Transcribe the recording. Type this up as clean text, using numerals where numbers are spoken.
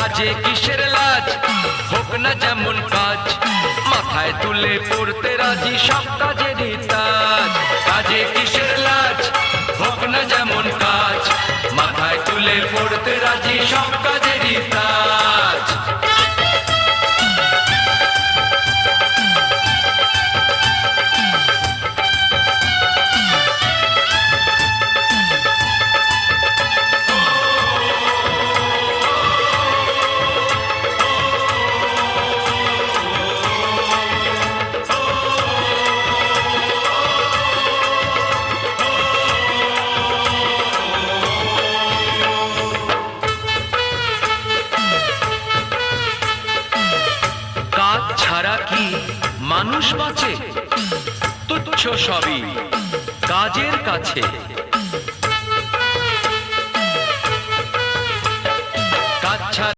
কাজে কিসের লাজ, হোক না যেমন কাজ, মাথায় তুলে পড়তে রাজি সব কাজেরই তাজ। কাজে কিসের লাজ, হোক না যেমন কাজ, মাথায় তুলে পড়তে রাজি সব কাজেরই তাজ। কাজ ছাড়া কি মানুষ বাঁচে? তুচ্ছ সবই কাজের কাছে।